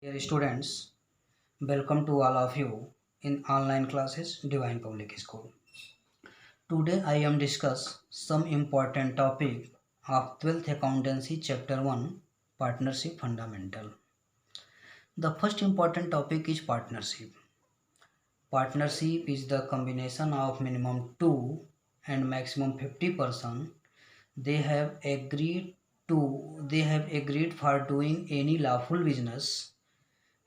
Dear students, welcome to all of you in online classes Divine Public School. Today I am discuss some important topic of 12th Accountancy Chapter 1 Partnership Fundamental. The first important topic is partnership. Partnership is the combination of minimum 2 and maximum 50% they have agreed for doing any lawful business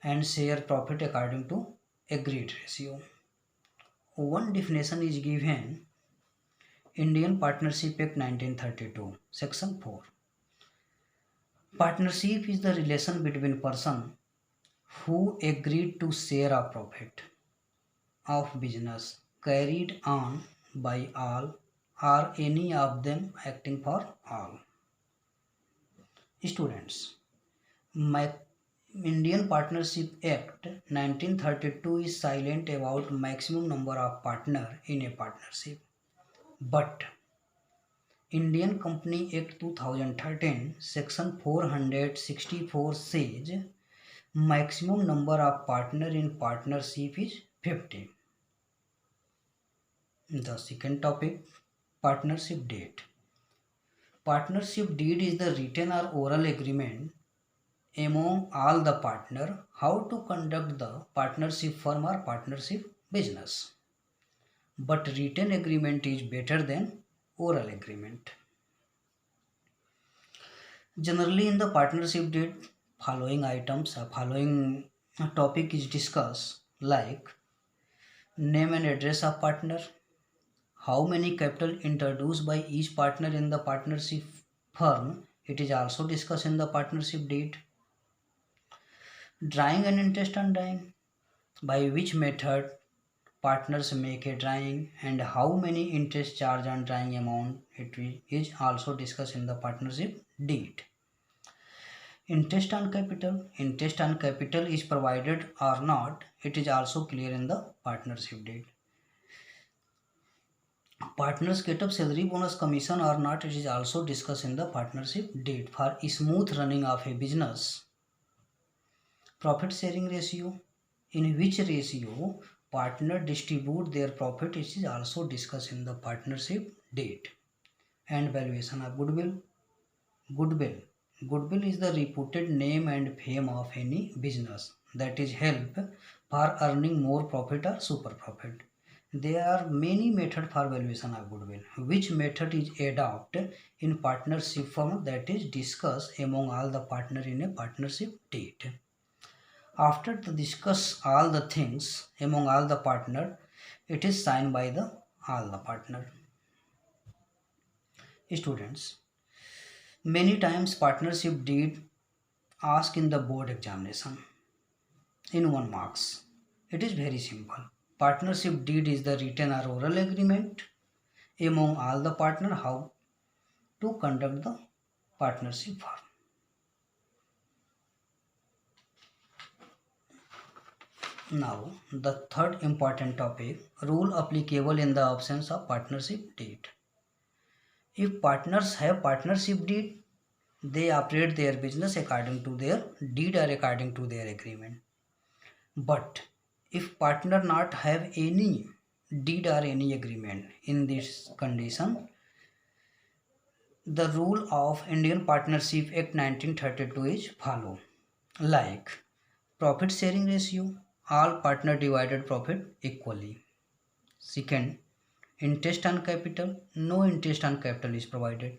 and share profit according to agreed ratio. One definition is given Indian Partnership Act 1932, Section 4. Partnership is the relation between persons who agreed to share a profit of business carried on by all or any of them acting for all. Students, my Indian Partnership Act 1932 is silent about maximum number of partner in a partnership. But Indian Company Act 2013 Section 464 says maximum number of partner in partnership is 50. The second topic, partnership deed. Partnership deed is the written or oral agreement among all the partner how to conduct the partnership firm or partnership business. But written agreement is better than oral agreement. Generally, in the partnership deed, following topic is discussed like name and address of partner, how many capital introduced by each partner in the partnership firm. It is also discussed in the partnership deed. Drawing and interest on drawing, by which method partners make a drawing and how many interest charge on drawing amount. It is also discussed in the partnership deed. Interest on capital is provided or not, it is also clear in the partnership deed. Partners get up salary, bonus, commission or not, it is also discussed in the partnership deed. For smooth running of a business, profit sharing ratio, in which ratio partner distribute their profit, it is also discussed in the partnership deed. And valuation of goodwill Goodwill is the reputed name and fame of any business that is help for earning more profit or super profit. There are many methods for valuation of goodwill. Which method is adopted in partnership firm, that is discussed among all the partner in a partnership deed. After to discuss all the things among all the partner, it is signed by the all the partner. Students, many times partnership deed ask in the board examination in 1 marks. It is very simple. Partnership deed is the written or oral agreement among all the partner how to conduct the partnership firm. Now, the third important topic, rule applicable in the absence of partnership deed. If partners have partnership deed, they operate their business according to their deed or according to their agreement. But if partner not have any deed or any agreement, in this condition, the rule of Indian Partnership Act 1932 is follow. Like profit sharing ratio, all partner divided profit equally. Second, interest on capital, no interest on capital is provided.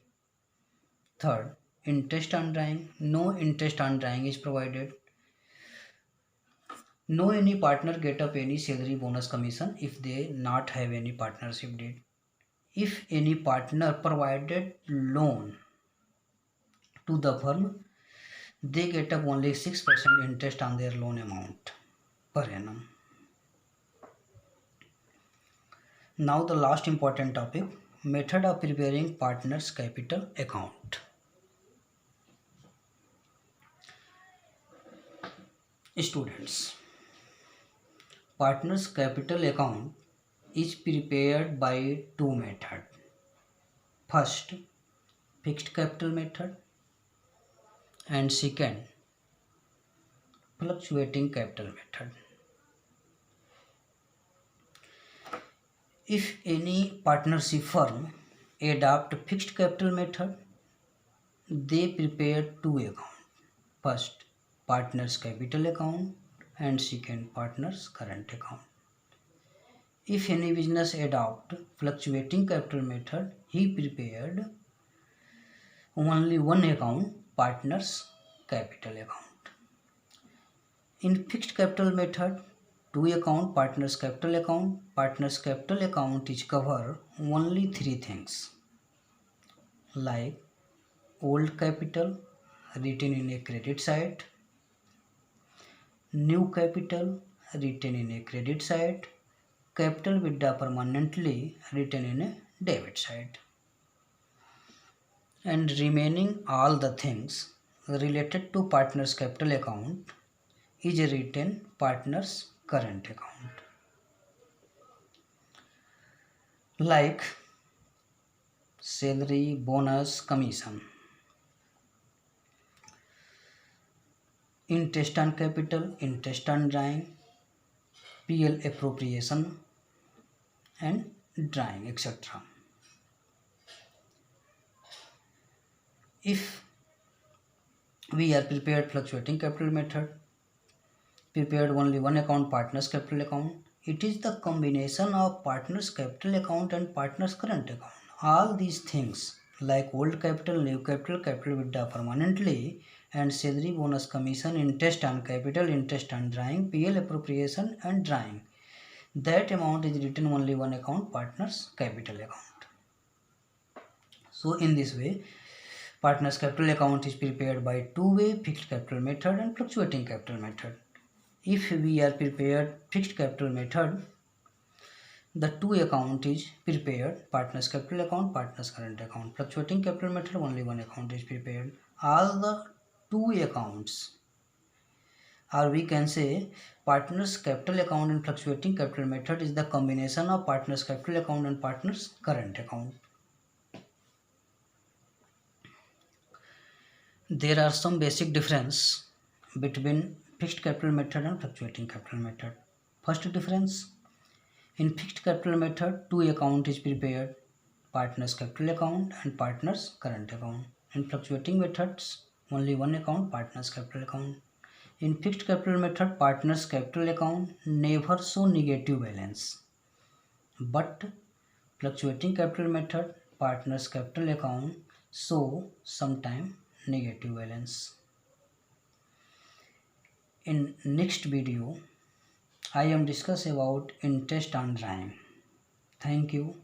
Third, interest on drawing, no interest on drawing is provided. No any partner get up any salary, bonus, commission if they not have any partnership deed. If any partner provided loan to the firm, they get up only 6% interest on their loan amount per annum. Now the last important topic, method of preparing partners capital account. Students, partners capital account is prepared by two methods. First, fixed capital method, and second, fluctuating capital method. If any partnership firm adopt fixed capital method, they prepare two accounts. First, partner's capital account and second, partner's current account. If any business adopt fluctuating capital method, he prepared only one account, partner's capital account. In fixed capital method, two account, partner's capital account. Partner's capital account is cover only three things like old capital written in a credit side, new capital written in a credit side, capital withdraw permanently written in a debit side, and remaining all the things related to partner's capital account is written partner's current account. Like salary, bonus, commission, interest on capital, interest on drawing, PL appropriation and drawing, etc. If we are prepared fluctuating capital method, prepared only one account, partner's capital account, it is the combination of partner's capital account and partner's current account. All these things like old capital, new capital, capital withdraw permanently, and salary, bonus, commission, interest on capital, interest on drawing, PL appropriation and drawing, that amount is written only one account, partner's capital account. So in this way, partner's capital account is prepared by two-way fixed capital method and fluctuating capital method. If we are prepared fixed capital method, the two account is prepared, partner's capital account, partner's current account. Fluctuating capital method, only one account is prepared. All the two accounts, or we can say partner's capital account and fluctuating capital method is the combination of partner's capital account and partner's current account. There are some basic difference between fixed capital method and fluctuating capital method. First difference, in fixed capital method, two account is prepared, partner's capital account and partner's current account. In fluctuating methods, only one account, partner's capital account. In fixed capital method, partner's capital account never show negative balance, but fluctuating capital method, partner's capital account show sometime negative balance. In next video, I am discuss about interest on drawing. Thank you.